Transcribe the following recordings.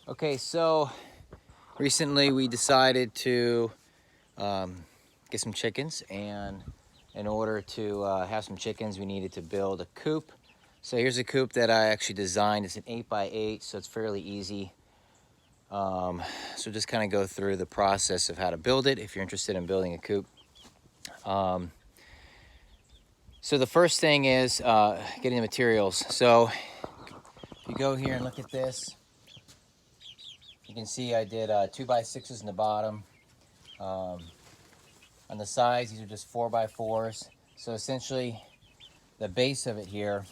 Okay, so recently we decided to get some chickens, and in order to have some chickens, we needed to build a coop. So here's a coop that I actually designed. It's an 8x8, so it's fairly easy. So just kind of go through the process of how to build it if you're interested in building a coop. So the first thing is getting the materials. So if you go here and look at this, you can see I did 2x6s in the bottom. On the sides, these are just 4x4s. So essentially, the base of it here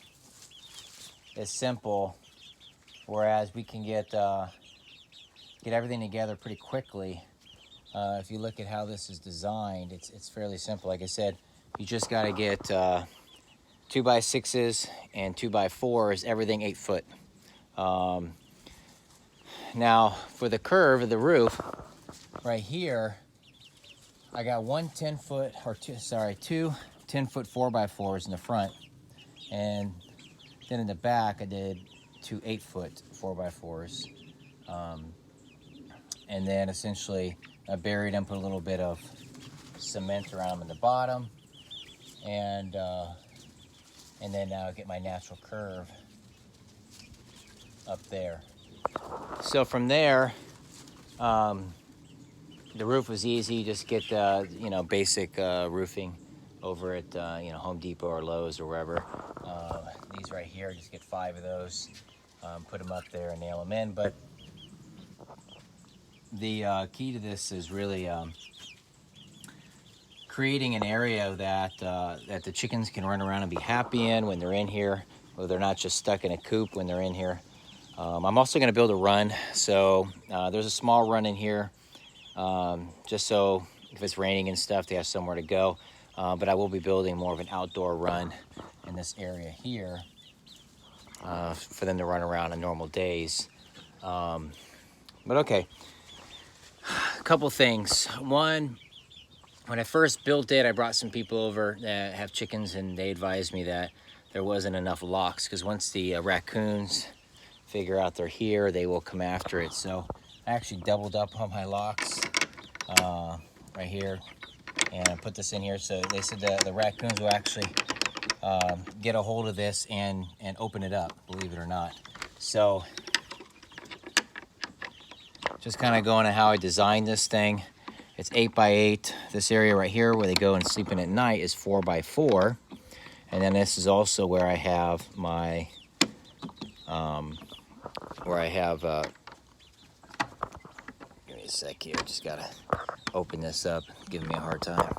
is simple, whereas we can get everything together pretty quickly. If you look at how this is designed, it's fairly simple. Like I said, you just got to get 2x6s and 2x4s, everything 8 foot. Now, for the curve of the roof, right here, I got two 10-foot 4x4s in the front, and then in the back I did two 8-foot 4x4s, and then essentially I buried them, put a little bit of cement around them in the bottom, and then now I get my natural curve up there. So from there, the roof was easy. Just get basic roofing over at Home Depot or Lowe's or wherever. These right here, just get 5 of those, put them up there and nail them in. But the key to this is really creating an area that the chickens can run around and be happy in when they're in here, or they're not just stuck in a coop when they're in here. I'm also going to build a run, so there's a small run in here, just so if it's raining and stuff, they have somewhere to go. But I will be building more of an outdoor run in this area here for them to run around on normal days. But okay, a couple things. One, when I first built it, I brought some people over that have chickens, and they advised me that there wasn't enough locks, because once the raccoons figure out they're here, they will come after it. So I actually doubled up on my locks right here, and I put this in here. So they said that the raccoons will actually get a hold of this and open it up, believe it or not. So just kind of going to how I designed this thing. It's 8x8. This area right here where they go and sleep in at night is 4x4. And then this is also where I have my give me a sec here, just gotta open this up, giving me a hard time.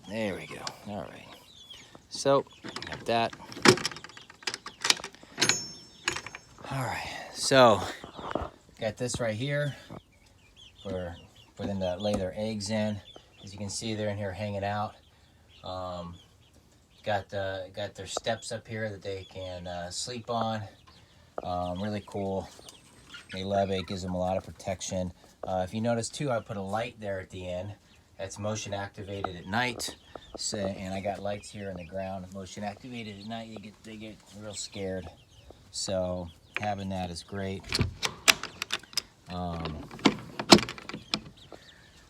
There we go. All right, so got that. All right, so got this right here for them to lay their eggs in. As you can see, they're in here hanging out. Got their steps up here that they can sleep on. Really cool. They love it. Gives them a lot of protection. If you notice too, I put a light there at the end. That's motion activated at night. So, and I got lights here in the ground. Motion activated at night, they get real scared. So having that is great.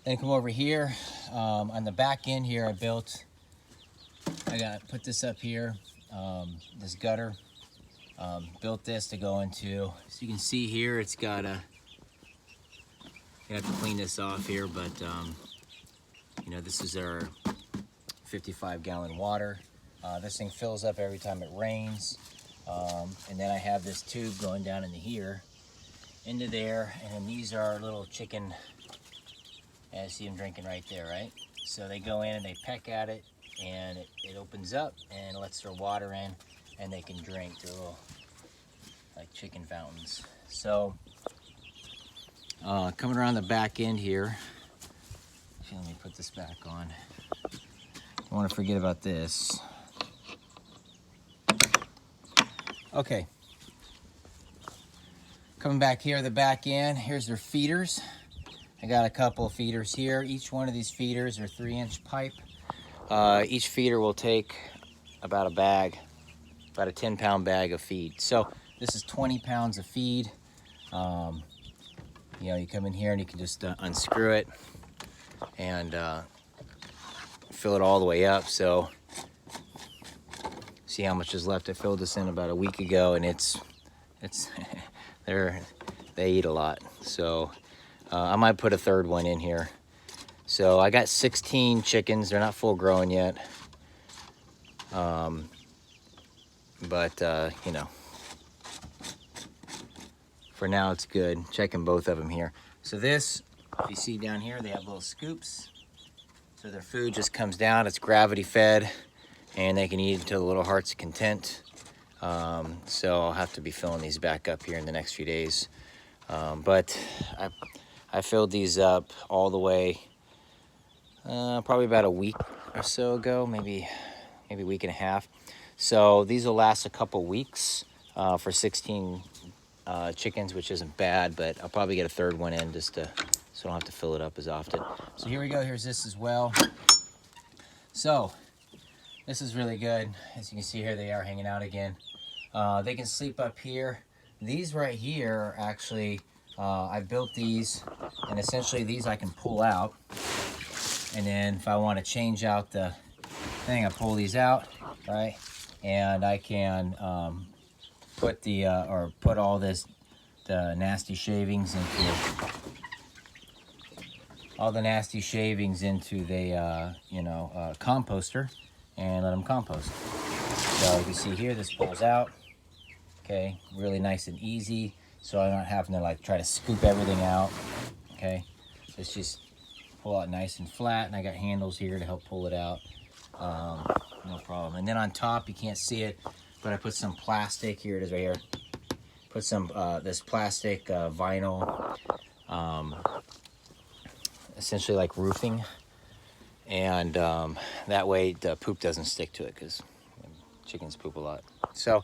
Then come over here. On the back end here, I put this up here, this gutter. Built this to go into, so you can see here, it's got you have to clean this off here, but this is our 55-gallon water. This thing fills up every time it rains. And then I have this tube going down into here, into there, and then these are little chicken, and I see them drinking right there, right? So they go in and they peck at it, and it opens up and lets their water in, and they can drink. They're little like chicken fountains. So coming around the back end here, let me put this back on. Don't want to forget about this. Okay, coming back here, the back end, here's their feeders. I got a couple of feeders here. Each one of these feeders are 3-inch pipe. Each feeder will take about a 10-pound bag of feed. So This is 20 pounds of feed. You know, you come in here and you can just unscrew it and fill it all the way up. So see how much is left. I filled this in about a week ago, and it's they eat a lot. So I might put a third one in here. So I got 16 chickens. They're not full grown yet. But you know, for now it's good. Checking both of them here. So this, if you see down here, they have little scoops. So their food just comes down. It's gravity fed, and they can eat until the little heart's content. So I'll have to be filling these back up here in the next few days. But I filled these up all the way probably about a week or so ago, maybe a week and a half. So these will last a couple weeks for 16 chickens, which isn't bad, but I'll probably get a third one in just so I don't have to fill it up as often. So here we go. Here's this as well. So this is really good. As you can see here, they are hanging out again. They can sleep up here. These right here are actually, I built these, and essentially these I can pull out. And then if I want to change out the thing, I pull these out, right? And I can put all the nasty shavings into the composter and let them compost. So you can see here, this pulls out. Okay, really nice and easy. So I'm not having to like try to scoop everything out. Okay, it's just pull out nice and flat, and I got handles here to help pull it out. No problem. And then on top, you can't see it, but I put some plastic. Here it is right here. Put some this plastic vinyl, essentially like roofing, and that way the poop doesn't stick to it, because chickens poop a lot. So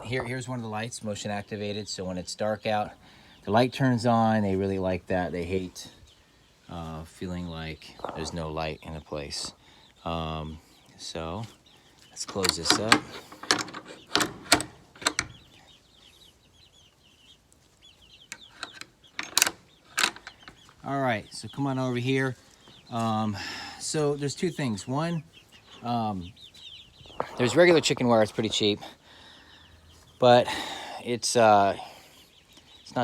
here's one of the lights, motion activated. So when it's dark out, the light turns on. They really like that. They hate feeling like there's no light in a place. So let's close this up. All right, so come on over here. So there's two things. One, there's regular chicken wire. It's pretty cheap, but it's not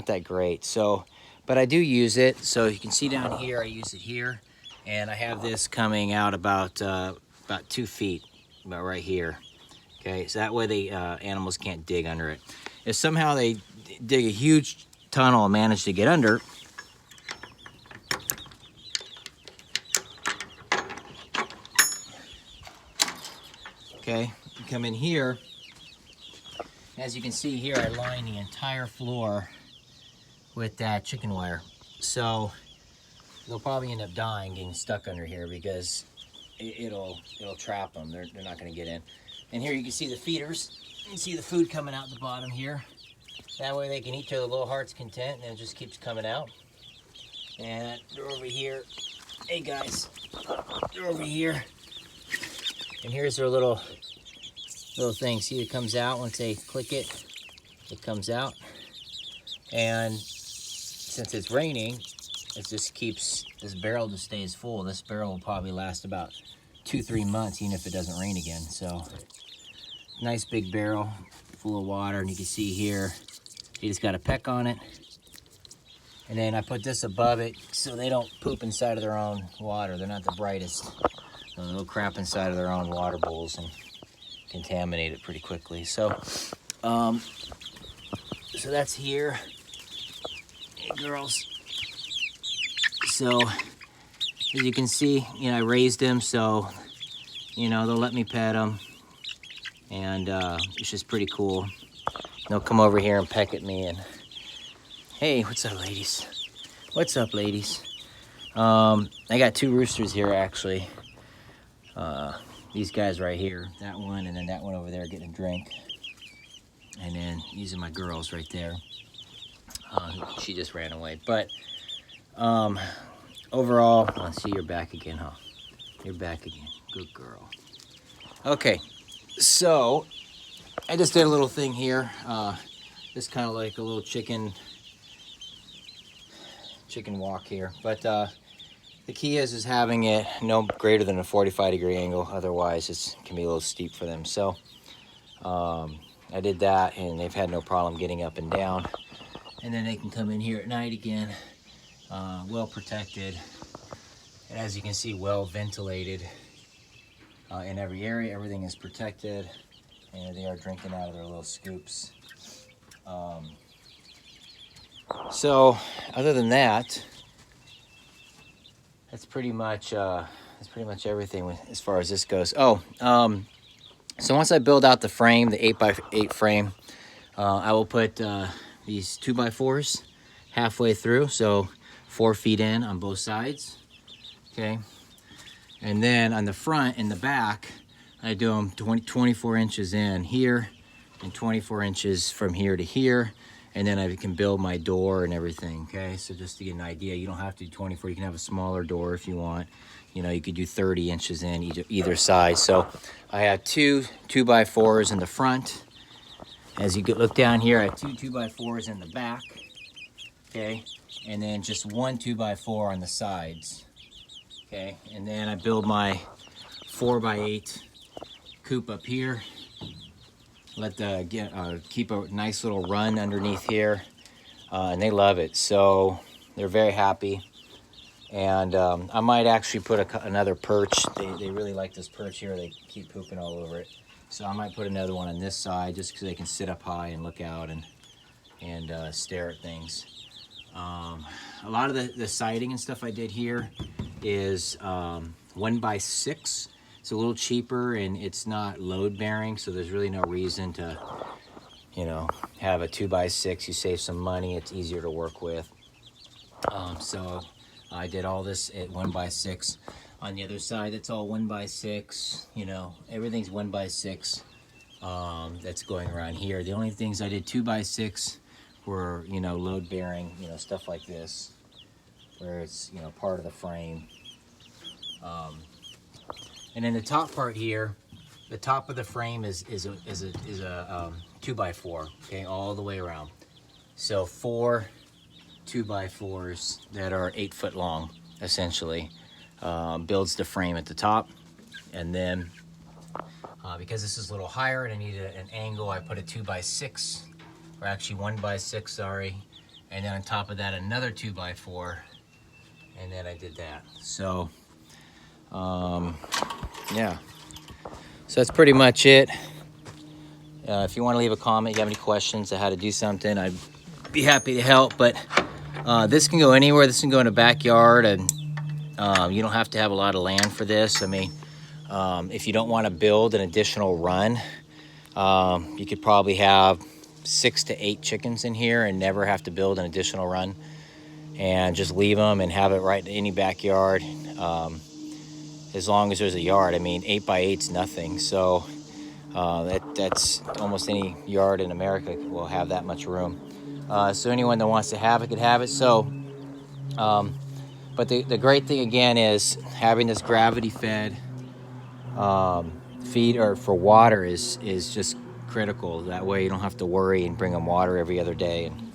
that great. So, but I do use it. So you can see down here, I use it here, and I have this coming out about 2 feet, about right here. Okay, so that way the animals can't dig under it. If somehow they dig a huge tunnel and manage to get under, okay, you come in here. As you can see here, I line the entire floor with that chicken wire. So they'll probably end up dying, getting stuck under here, because it'll trap them. They're not going to get in. And here you can see the feeders. You can see the food coming out the bottom here. That way they can eat to the little heart's content, and it just keeps coming out. And they're over here. Hey guys, they're over here. And here's their little thing. See, it comes out once they click it. It comes out. And since it's raining, it just keeps, this barrel just stays full. This barrel will probably last about 2-3 months, even if it doesn't rain again. So nice big barrel full of water, and you can see here, you just got a peck on it. And then I put this above it so they don't poop inside of their own water. They're not the brightest. So they'll crap inside of their own water bowls and contaminate it pretty quickly. So, so that's here. Hey, girls. So, as you can see, you know, I raised them, so, you know, they'll let me pet them. And it's just pretty cool. They'll come over here and peck at me and, hey, what's up, ladies? What's up, ladies? I got 2 roosters here, actually. These guys right here, that one, and then that one over there getting a drink. And then these are my girls right there. She just ran away. But overall, I see you're back again, huh? You're back again. Good girl. Okay, so I just did a little thing here. Just kind of like a little chicken walk here. But the key is having it no greater than a 45-degree angle. Otherwise, it can be a little steep for them. So I did that, and they've had no problem getting up and down. And then they can come in here at night again, well protected. And as you can see, well ventilated in every area. Everything is protected, and they are drinking out of their little scoops. So other than that, that's pretty much everything as far as this goes. So once I build out the frame, the 8x8 frame, I will put these 2x4s halfway through, so 4 feet in on both sides. Okay, and then on the front and the back, I do them 24 inches in here and 24 inches from here to here. And then I can build my door and everything, okay? So just to get an idea, you don't have to do 24. You can have a smaller door if you want. You know, you could do 30 inches in either side. So I have 2 2x4s in the front. As you look down here, I have 2 2x4s in the back, okay? And then just 1 2x4 on the sides, okay? And then I build my 4x8 coop up here. Keep a nice little run underneath here, and they love it, so they're very happy. And I might actually put another perch. They really like this perch here. They keep pooping all over it, so I might put another one on this side just because they can sit up high and look out and stare at things. A lot of the siding and stuff I did here is 1x6. It's a little cheaper, and it's not load bearing, so there's really no reason to, you know, have a 2x6. You save some money. It's easier to work with. So I did all this at 1x6. On the other side, it's all 1x6. You know, everything's 1x6. That's going around here. The only things I did 2x6 were, you know, load bearing. You know, stuff like this, where it's, you know, part of the frame. And then the top part here, the top of the frame is a 2x4, okay, all the way around. So 4 2x4s that are 8 foot long, essentially, builds the frame at the top. And then because this is a little higher and I need an angle, I put a 2x6, or actually 1x6, sorry. And then on top of that, another 2x4, and then I did that. So yeah, so that's pretty much it. If you want to leave a comment, you have any questions on how to do something, I'd be happy to help. But this can go anywhere. This can go in a backyard, and you don't have to have a lot of land for this. I mean, if you don't want to build an additional run, you could probably have 6 to 8 chickens in here and never have to build an additional run, and just leave them and have it right in any backyard. As long as there's a yard. I mean, 8x8's nothing, so that's almost any yard in America will have that much room. So anyone that wants to have it could have it. So, but the great thing again is having this gravity-fed feed or for water is just critical. That way you don't have to worry and bring them water every other day, and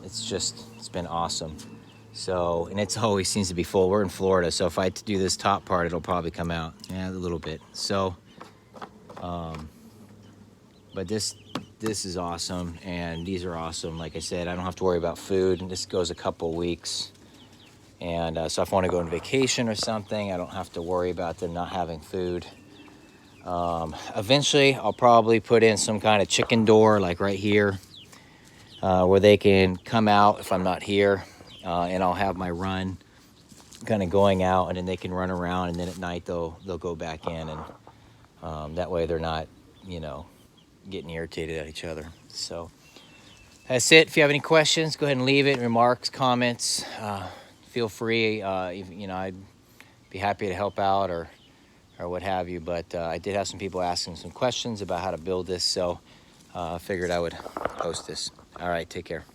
it's been awesome. So, and it always seems to be full. We're in Florida, so if I do this top part, it'll probably come out, yeah, a little bit. So, but this is awesome, and these are awesome. Like I said, I don't have to worry about food, and this goes a couple weeks. And so if I want to go on vacation or something, I don't have to worry about them not having food. Eventually, I'll probably put in some kind of chicken door, like right here, where they can come out if I'm not here. And I'll have my run kind of going out, and then they can run around, and then at night they'll go back in, and that way they're not, you know, getting irritated at each other. So that's it. If you have any questions, go ahead and leave it. Remarks, comments, feel free. You know, I'd be happy to help out or what have you. But I did have some people asking some questions about how to build this, so I figured I would post this. All right, take care.